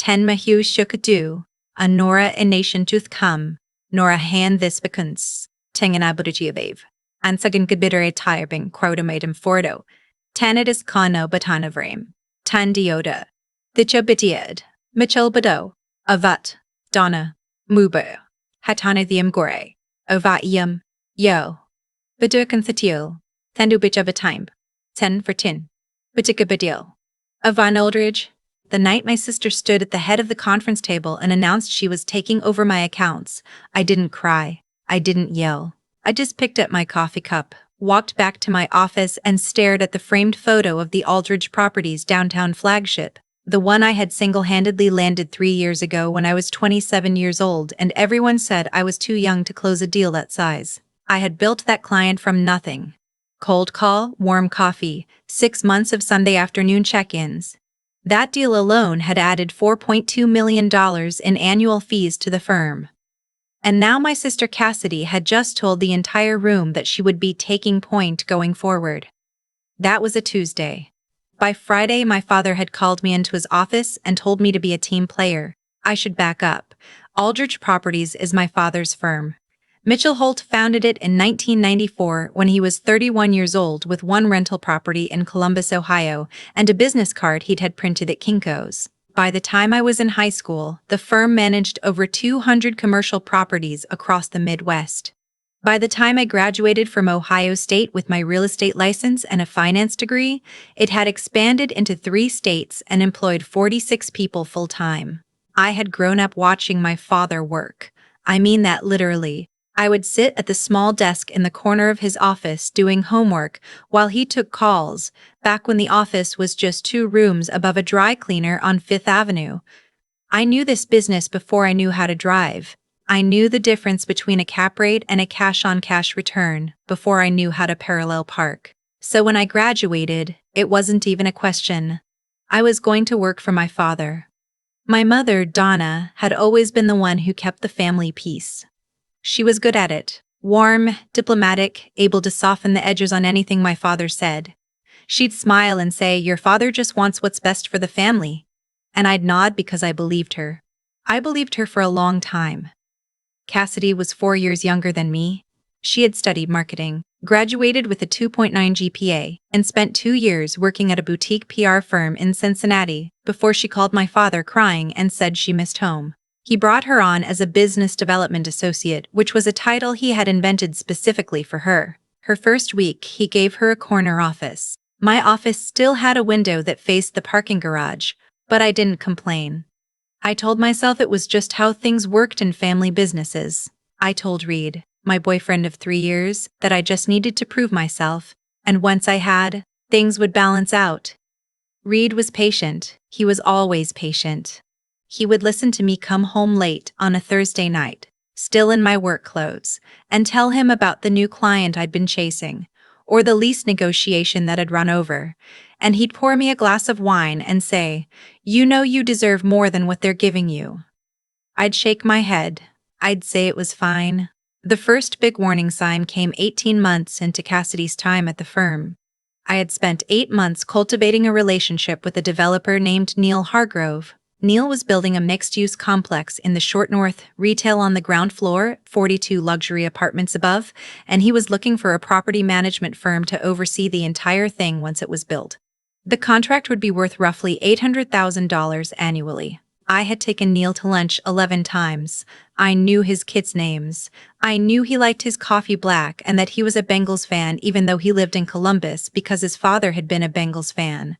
Ten mahu shukadu, a Nora in nation tooth come, Nora hand this bekunts, tengen abuduji abave. Ansagan gudbidere tirebing crowdamatum fordo. Tanidis kano batanavram. Tan dioda. Thicha bitiad. Mitchell bado. Avat. Donna. Muba. Hatana thiam gore. Ovat yum. Yo. Bedurkan thatiel. Thandu bitch of a time. 10 for 10. Bitika bidil. Avan Aldridge. The night my sister stood at the head of the conference table and announced she was taking over my accounts, I didn't cry. I didn't yell. I just picked up my coffee cup, walked back to my office and stared at the framed photo of the Aldridge Properties downtown flagship, the one I had single-handedly landed 3 years ago when I was 27 years old and everyone said I was too young to close a deal that size. I had built that client from nothing. Cold call, warm coffee, 6 months of Sunday afternoon check-ins. That deal alone had added $4.2 million in annual fees to the firm. And now my sister Cassidy had just told the entire room that she would be taking point going forward. That was a Tuesday. By Friday, my father had called me into his office and told me to be a team player. I should back up. Aldridge Properties is my father's firm. Mitchell Holt founded it in 1994 when he was 31 years old with one rental property in Columbus, Ohio, and a business card he'd had printed at Kinko's. By the time I was in high school, the firm managed over 200 commercial properties across the Midwest. By the time I graduated from Ohio State with my real estate license and a finance degree, it had expanded into 3 states and employed 46 people full-time. I had grown up watching my father work. I mean that literally. I would sit at the small desk in the corner of his office doing homework while he took calls, back when the office was just 2 rooms above a dry cleaner on 5th Avenue. I knew this business before I knew how to drive. I knew the difference between a cap rate and a cash-on-cash return before I knew how to parallel park. So when I graduated, it wasn't even a question. I was going to work for my father. My mother, Donna, had always been the one who kept the family peace. She was good at it, warm, diplomatic, able to soften the edges on anything my father said. She'd smile and say, "Your father just wants what's best for the family." And I'd nod because I believed her. I believed her for a long time. Cassidy was 4 years younger than me. She had studied marketing, graduated with a 2.9 GPA, and spent 2 years working at a boutique PR firm in Cincinnati before she called my father crying and said she missed home. He brought her on as a business development associate, which was a title he had invented specifically for her. Her first week, he gave her a corner office. My office still had a window that faced the parking garage, but I didn't complain. I told myself it was just how things worked in family businesses. I told Reed, my boyfriend of 3 years, that I just needed to prove myself, and once I had, things would balance out. Reed was patient. He was always patient. He would listen to me come home late on a Thursday night, still in my work clothes, and tell him about the new client I'd been chasing, or the lease negotiation that had run over, and he'd pour me a glass of wine and say, "You know you deserve more than what they're giving you." I'd shake my head. I'd say it was fine. The first big warning sign came 18 months into Cassidy's time at the firm. I had spent 8 months cultivating a relationship with a developer named Neil Hargrove. Neil was building a mixed-use complex in the Short North, retail on the ground floor, 42 luxury apartments above, and he was looking for a property management firm to oversee the entire thing once it was built. The contract would be worth roughly $800,000 annually. I had taken Neil to lunch 11 times. I knew his kids' names. I knew he liked his coffee black and that he was a Bengals fan even though he lived in Columbus because his father had been a Bengals fan.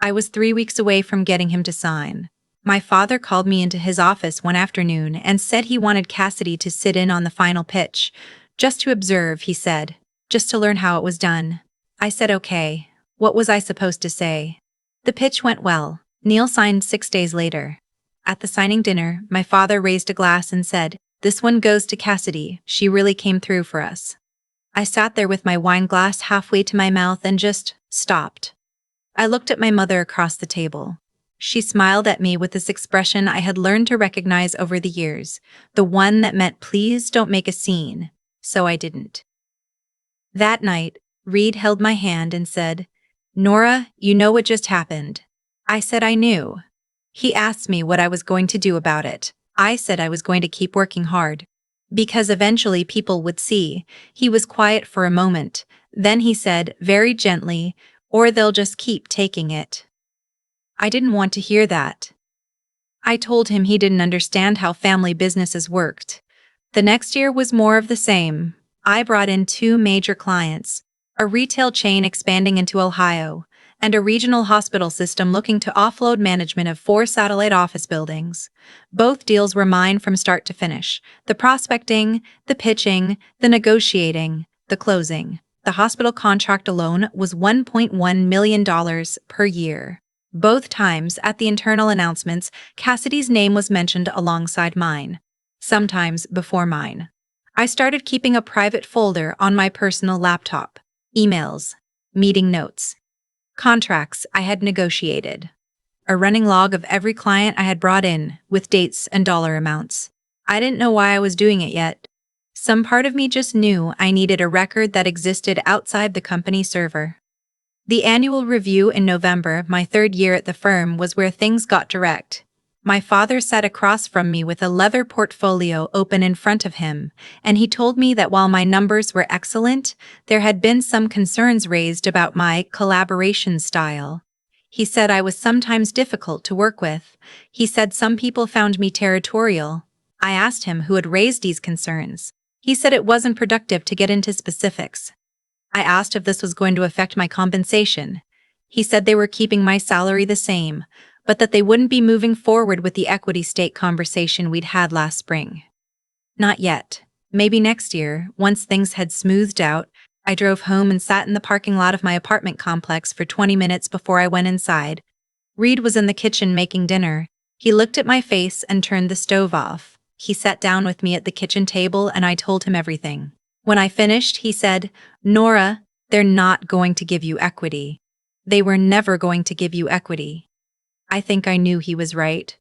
I was 3 weeks away from getting him to sign. My father called me into his office one afternoon and said he wanted Cassidy to sit in on the final pitch. Just to observe, he said. Just to learn how it was done. I said okay. What was I supposed to say? The pitch went well. Neil signed 6 days later. At the signing dinner, my father raised a glass and said, "This one goes to Cassidy. She really came through for us." I sat there with my wine glass halfway to my mouth and just stopped. I looked at my mother across the table. She smiled at me with this expression I had learned to recognize over the years, the one that meant please don't make a scene, so I didn't. That night, Reed held my hand and said, "Nora, you know what just happened." I said I knew. He asked me what I was going to do about it. I said I was going to keep working hard. Because eventually people would see. He was quiet for a moment. Then he said, very gently, or they'll just keep taking it. I didn't want to hear that. I told him he didn't understand how family businesses worked. The next year was more of the same. I brought in 2 major clients, a retail chain expanding into Ohio, and a regional hospital system looking to offload management of 4 satellite office buildings. Both deals were mine from start to finish. The prospecting, the pitching, the negotiating, the closing. The hospital contract alone was $1.1 million per year. Both times, at the internal announcements, Cassidy's name was mentioned alongside mine, sometimes before mine. I started keeping a private folder on my personal laptop. Emails, meeting notes, contracts I had negotiated, a running log of every client I had brought in, with dates and dollar amounts. I didn't know why I was doing it yet. Some part of me just knew I needed a record that existed outside the company server. The annual review in November, my 3rd year at the firm, was where things got direct. My father sat across from me with a leather portfolio open in front of him, and he told me that while my numbers were excellent, there had been some concerns raised about my collaboration style. He said I was sometimes difficult to work with. He said some people found me territorial. I asked him who had raised these concerns. He said it wasn't productive to get into specifics. I asked if this was going to affect my compensation. He said they were keeping my salary the same, but that they wouldn't be moving forward with the equity stake conversation we'd had last spring. Not yet. Maybe next year, once things had smoothed out. I drove home and sat in the parking lot of my apartment complex for 20 minutes before I went inside. Reed was in the kitchen making dinner. He looked at my face and turned the stove off. He sat down with me at the kitchen table and I told him everything. When I finished, he said, "Nora, they're not going to give you equity. They were never going to give you equity." I think I knew he was right.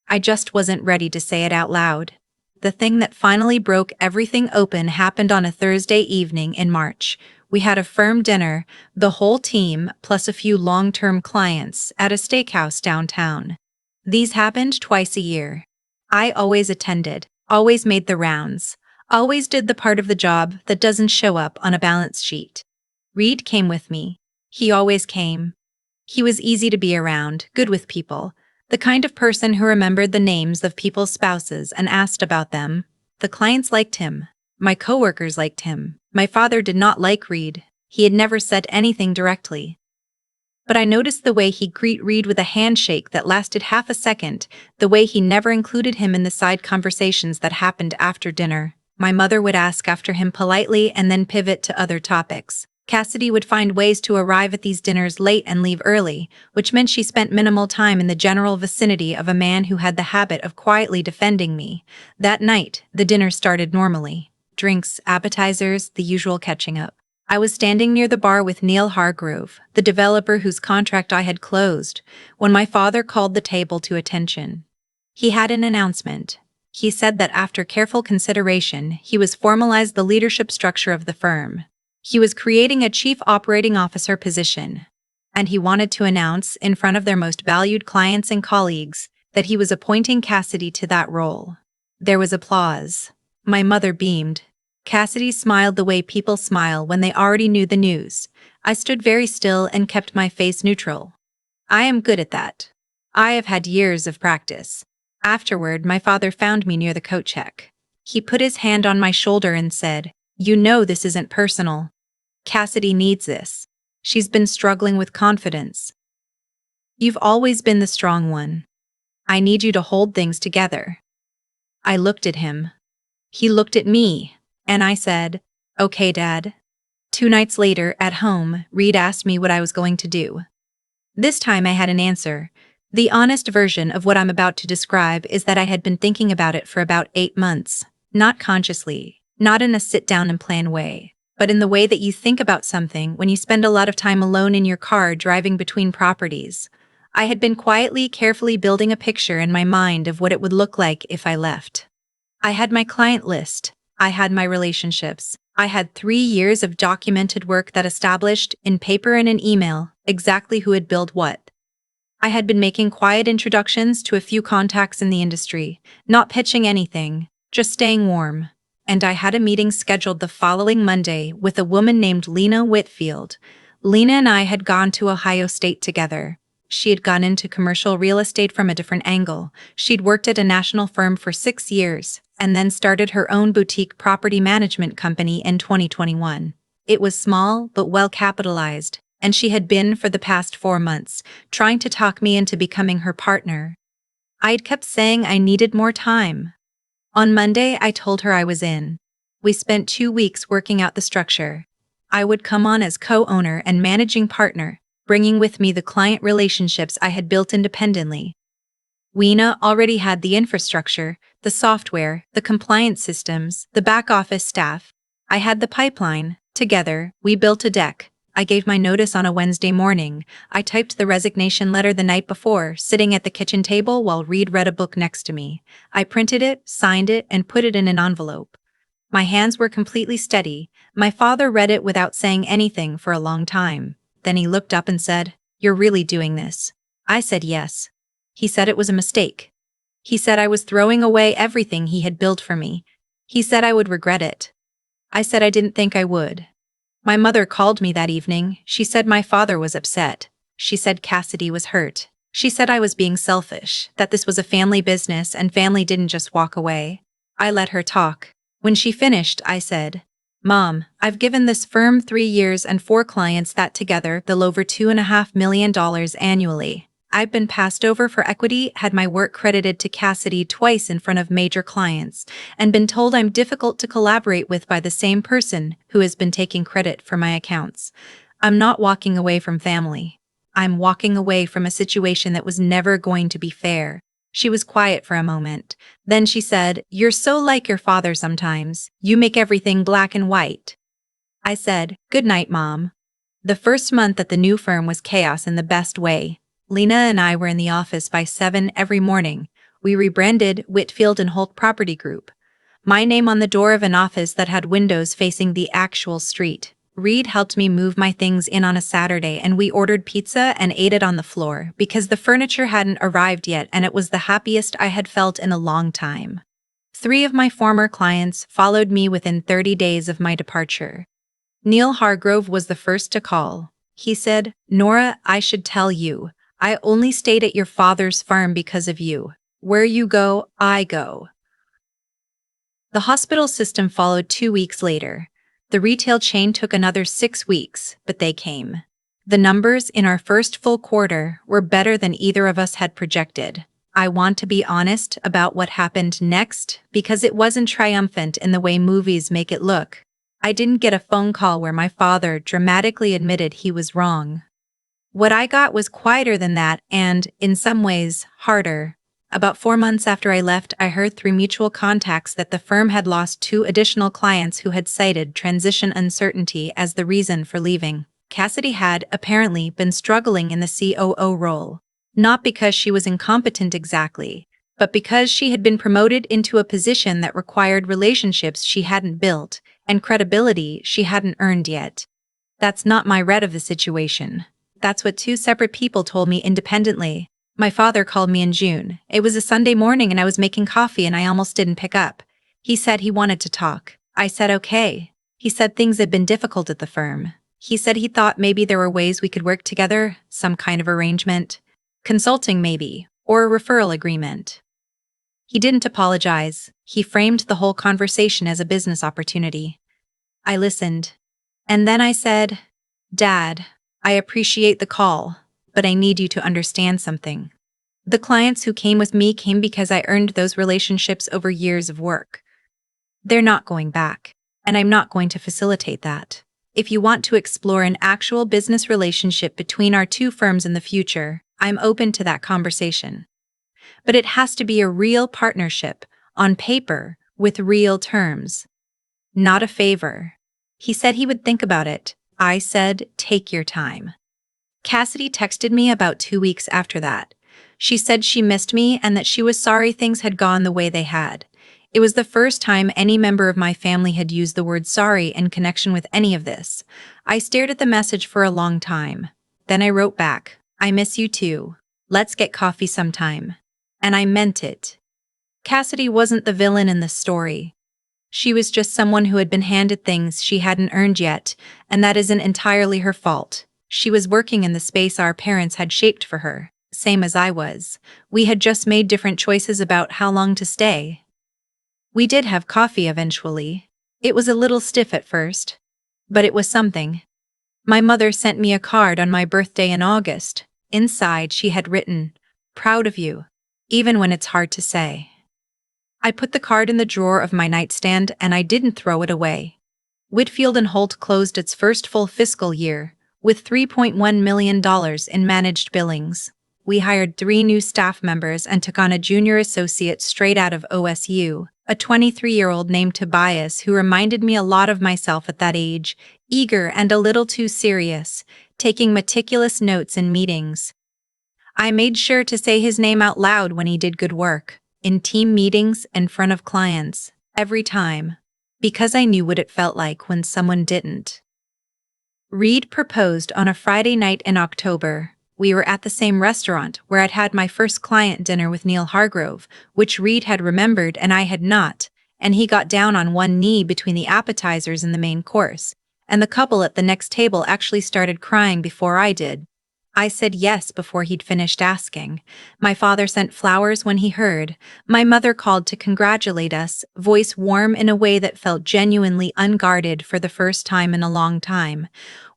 I just wasn't ready to say it out loud. The thing that finally broke everything open happened on a Thursday evening in March. We had a firm dinner, the whole team, plus a few long-term clients, at a steakhouse downtown. These happened twice a year. I always attended, always made the rounds. Always did the part of the job that doesn't show up on a balance sheet. Reed came with me. He always came. He was easy to be around, good with people, the kind of person who remembered the names of people's spouses and asked about them. The clients liked him. My coworkers liked him. My father did not like Reed. He had never said anything directly. But I noticed the way he'd greet Reed with a handshake that lasted half a second, the way he never included him in the side conversations that happened after dinner. My mother would ask after him politely and then pivot to other topics. Cassidy would find ways to arrive at these dinners late and leave early, which meant she spent minimal time in the general vicinity of a man who had the habit of quietly defending me. That night, the dinner started normally. Drinks, appetizers, the usual catching up. I was standing near the bar with Neil Hargrove, the developer whose contract I had closed, when my father called the table to attention. He had an announcement. He said that after careful consideration, he was formalized the leadership structure of the firm. He was creating a chief operating officer position, and he wanted to announce, in front of their most valued clients and colleagues, that he was appointing Cassidy to that role. There was applause. My mother beamed. Cassidy smiled the way people smile when they already knew the news. I stood very still and kept my face neutral. I am good at that. I have had years of practice. Afterward, my father found me near the coat check. He put his hand on my shoulder and said, "You know this isn't personal. Cassidy needs this. She's been struggling with confidence. You've always been the strong one. I need you to hold things together." I looked at him. He looked at me, and I said, "Okay, Dad." 2 nights later, at home, Reed asked me what I was going to do. This time I had an answer. The honest version of what I'm about to describe is that I had been thinking about it for about 8 months, not consciously, not in a sit-down and plan way, but in the way that you think about something when you spend a lot of time alone in your car driving between properties. I had been quietly, carefully building a picture in my mind of what it would look like if I left. I had my client list. I had my relationships. I had 3 years of documented work that established, in paper and in email, exactly who had billed what. I had been making quiet introductions to a few contacts in the industry, not pitching anything, just staying warm. And I had a meeting scheduled the following Monday with a woman named Lena Whitfield. Lena and I had gone to Ohio State together. She had gone into commercial real estate from a different angle. She'd worked at a national firm for 6 years, and then started her own boutique property management company in 2021. It was small but well capitalized, and she had been for the past 4 months, trying to talk me into becoming her partner. I'd kept saying I needed more time. On Monday, I told her I was in. We spent 2 weeks working out the structure. I would come on as co-owner and managing partner, bringing with me the client relationships I had built independently. Weena already had the infrastructure, the software, the compliance systems, the back office staff. I had the pipeline. Together, we built a deck. I gave my notice on a Wednesday morning. I typed the resignation letter the night before, sitting at the kitchen table while Reed read a book next to me. I printed it, signed it, and put it in an envelope. My hands were completely steady. My father read it without saying anything for a long time. Then he looked up and said, "You're really doing this?" I said yes. He said it was a mistake. He said I was throwing away everything he had built for me. He said I would regret it. I said I didn't think I would. My mother called me that evening. She said my father was upset. She said Cassidy was hurt. She said I was being selfish, that this was a family business and family didn't just walk away. I let her talk. When she finished, I said, "Mom, I've given this firm 3 years and 4 clients that together they'll over $2.5 million annually. I've been passed over for equity, had my work credited to Cassidy twice in front of major clients, and been told I'm difficult to collaborate with by the same person who has been taking credit for my accounts. I'm not walking away from family. I'm walking away from a situation that was never going to be fair." She was quiet for a moment. Then she said, "You're so like your father sometimes. You make everything black and white." I said, "Good night, Mom." The first month at the new firm was chaos in the best way. Lena and I were in the office by 7 every morning. We rebranded Whitfield and Holt Property Group. My name on the door of an office that had windows facing the actual street. Reed helped me move my things in on a Saturday, and we ordered pizza and ate it on the floor because the furniture hadn't arrived yet, and it was the happiest I had felt in a long time. 3 of my former clients followed me within 30 days of my departure. Neil Hargrove was the first to call. He said, "Nora, I should tell you. I only stayed at your father's farm because of you. Where you go, I go." The hospital system followed 2 weeks later. The retail chain took another 6 weeks, but they came. The numbers in our first full quarter were better than either of us had projected. I want to be honest about what happened next because it wasn't triumphant in the way movies make it look. I didn't get a phone call where my father dramatically admitted he was wrong. What I got was quieter than that and, in some ways, harder. About 4 months after I left, I heard through mutual contacts that the firm had lost 2 additional clients who had cited transition uncertainty as the reason for leaving. Cassidy had, apparently, been struggling in the COO role. Not because she was incompetent exactly, but because she had been promoted into a position that required relationships she hadn't built and credibility she hadn't earned yet. That's not my read of the situation. That's what 2 separate people told me independently. My father called me in June. It was a Sunday morning and I was making coffee and I almost didn't pick up. He said he wanted to talk. I said okay. He said things had been difficult at the firm. He said he thought maybe there were ways we could work together, some kind of arrangement. Consulting maybe, or a referral agreement. He didn't apologize. He framed the whole conversation as a business opportunity. I listened. And then I said, "Dad, I appreciate the call, but I need you to understand something. The clients who came with me came because I earned those relationships over years of work. They're not going back, and I'm not going to facilitate that. If you want to explore an actual business relationship between our 2 firms in the future, I'm open to that conversation. But it has to be a real partnership, on paper, with real terms. Not a favor." He said he would think about it. I said, "Take your time." Cassidy texted me about 2 weeks after that. She said she missed me and that she was sorry things had gone the way they had. It was the first time any member of my family had used the word sorry in connection with any of this. I stared at the message for a long time. Then I wrote back, "I miss you too. Let's get coffee sometime. And I meant it. Cassidy wasn't the villain in the story. She was just someone who had been handed things she hadn't earned yet, and that isn't entirely her fault. She was working in the space our parents had shaped for her, same as I was. We had just made different choices about how long to stay. We did have coffee eventually. It was a little stiff at first, but it was something. My mother sent me a card on my birthday in August. Inside, she had written, "Proud of you," even when it's hard to say. I put the card in the drawer of my nightstand and I didn't throw it away. Whitfield and Holt closed its first full fiscal year, with $3.1 million in managed billings. We hired 3 new staff members and took on a junior associate straight out of OSU, a 23-year-old named Tobias who reminded me a lot of myself at that age, eager and a little too serious, taking meticulous notes in meetings. I made sure to say his name out loud when he did good work, in team meetings in front of clients, every time, because I knew what it felt like when someone didn't. Reed proposed on a Friday night in October. We were at the same restaurant where I'd had my first client dinner with Neil Hargrove, which Reed had remembered and I had not, and he got down on one knee between the appetizers and the main course, and the couple at the next table actually started crying before I did. I said yes before he'd finished asking. My father sent flowers when he heard. My mother called to congratulate us, voice warm in a way that felt genuinely unguarded for the first time in a long time.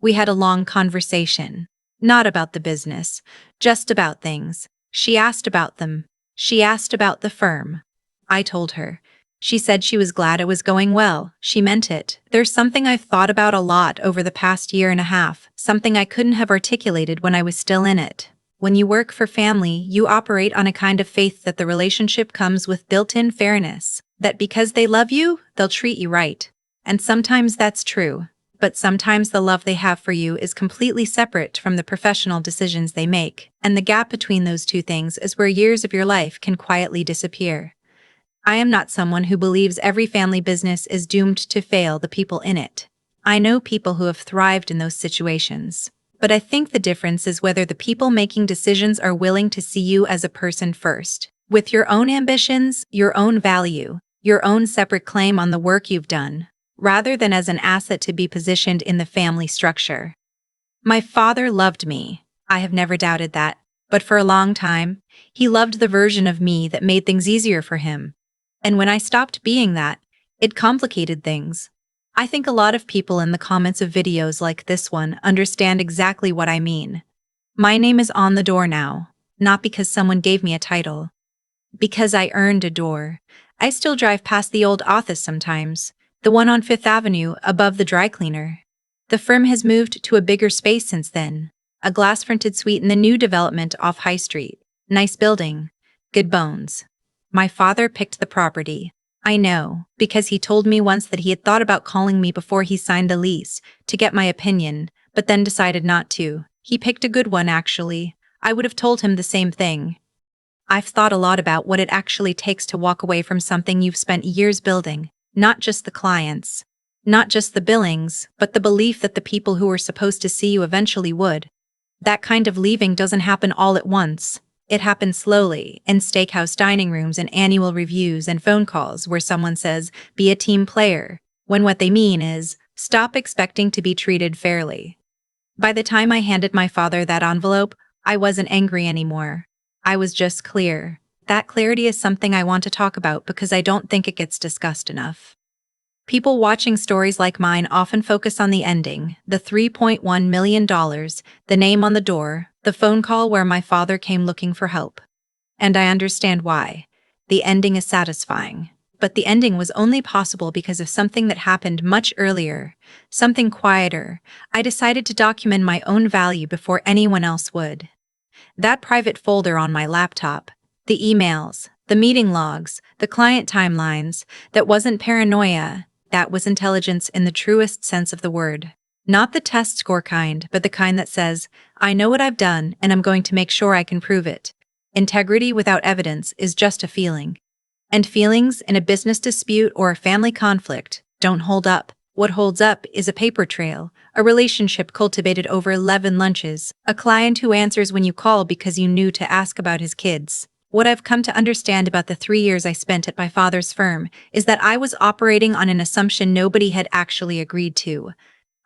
We had a long conversation. Not about the business, just about things. She asked about them. She asked about the firm. I told her. She said she was glad it was going well. She meant it. There's something I've thought about a lot over the past year and a half, something I couldn't have articulated when I was still in it. When you work for family, you operate on a kind of faith that the relationship comes with built-in fairness, that because they love you, they'll treat you right. And sometimes that's true. But sometimes the love they have for you is completely separate from the professional decisions they make, and the gap between those two things is where years of your life can quietly disappear. I am not someone who believes every family business is doomed to fail the people in it. I know people who have thrived in those situations. But I think the difference is whether the people making decisions are willing to see you as a person first, with your own ambitions, your own value, your own separate claim on the work you've done, rather than as an asset to be positioned in the family structure. My father loved me. I have never doubted that. But for a long time, he loved the version of me that made things easier for him. And when I stopped being that, it complicated things. I think a lot of people in the comments of videos like this one understand exactly what I mean. My name is on the door now, not because someone gave me a title. Because I earned a door. I still drive past the old office sometimes, the one on 5th Avenue above the dry cleaner. The firm has moved to a bigger space since then, a glass-fronted suite in the new development off High Street. Nice building. Good bones. My father picked the property. I know, because he told me once that he had thought about calling me before he signed the lease, to get my opinion, but then decided not to. He picked a good one, actually. I would have told him the same thing. I've thought a lot about what it actually takes to walk away from something you've spent years building, not just the clients, not just the billings, but the belief that the people who were supposed to see you eventually would. That kind of leaving doesn't happen all at once. It happens slowly, in steakhouse dining rooms and annual reviews and phone calls where someone says, "Be a team player," when what they mean is, "Stop expecting to be treated fairly." By the time I handed my father that envelope, I wasn't angry anymore. I was just clear. That clarity is something I want to talk about because I don't think it gets discussed enough. People watching stories like mine often focus on the ending, the $3.1 million, the name on the door, the phone call where my father came looking for help. And I understand why. The ending is satisfying. But the ending was only possible because of something that happened much earlier, something quieter. I decided to document my own value before anyone else would. That private folder on my laptop, the emails, the meeting logs, the client timelines, that wasn't paranoia. That was intelligence in the truest sense of the word. Not the test score kind, but the kind that says, I know what I've done and I'm going to make sure I can prove it. Integrity without evidence is just a feeling. And feelings in a business dispute or a family conflict don't hold up. What holds up is a paper trail, a relationship cultivated over 11 lunches, a client who answers when you call because you knew to ask about his kids. What I've come to understand about the 3 years I spent at my father's firm is that I was operating on an assumption nobody had actually agreed to.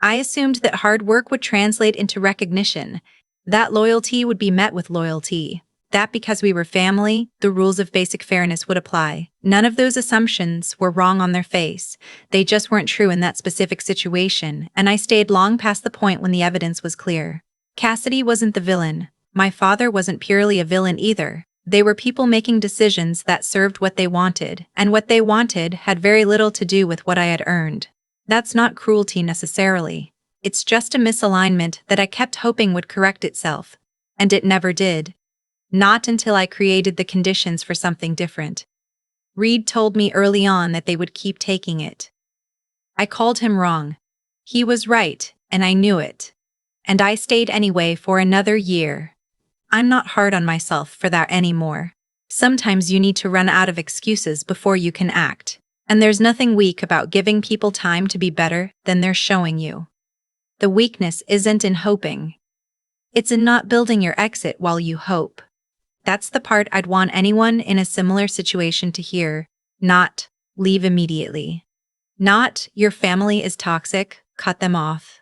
I assumed that hard work would translate into recognition, that loyalty would be met with loyalty, that because we were family, the rules of basic fairness would apply. None of those assumptions were wrong on their face. They just weren't true in that specific situation, and I stayed long past the point when the evidence was clear. Cassidy wasn't the villain. My father wasn't purely a villain either. They were people making decisions that served what they wanted, and what they wanted had very little to do with what I had earned. That's not cruelty necessarily. It's just a misalignment that I kept hoping would correct itself. And it never did. Not until I created the conditions for something different. Reed told me early on that they would keep taking it. I called him wrong. He was right, and I knew it. And I stayed anyway for another year. I'm not hard on myself for that anymore. Sometimes you need to run out of excuses before you can act. And there's nothing weak about giving people time to be better than they're showing you. The weakness isn't in hoping. It's in not building your exit while you hope. That's the part I'd want anyone in a similar situation to hear, not leave immediately. Not your family is toxic, cut them off.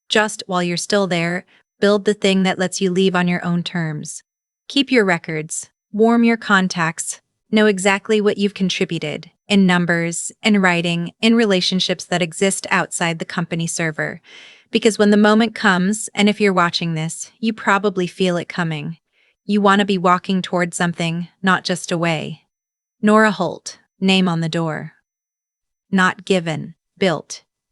Just while you're still there, build the thing that lets you leave on your own terms. Keep your records, warm your contacts, know exactly what you've contributed, in numbers, in writing, in relationships that exist outside the company server. Because when the moment comes, and if you're watching this, you probably feel it coming. You want to be walking toward something, not just away. Nora Holt, name on the door. Not given, built.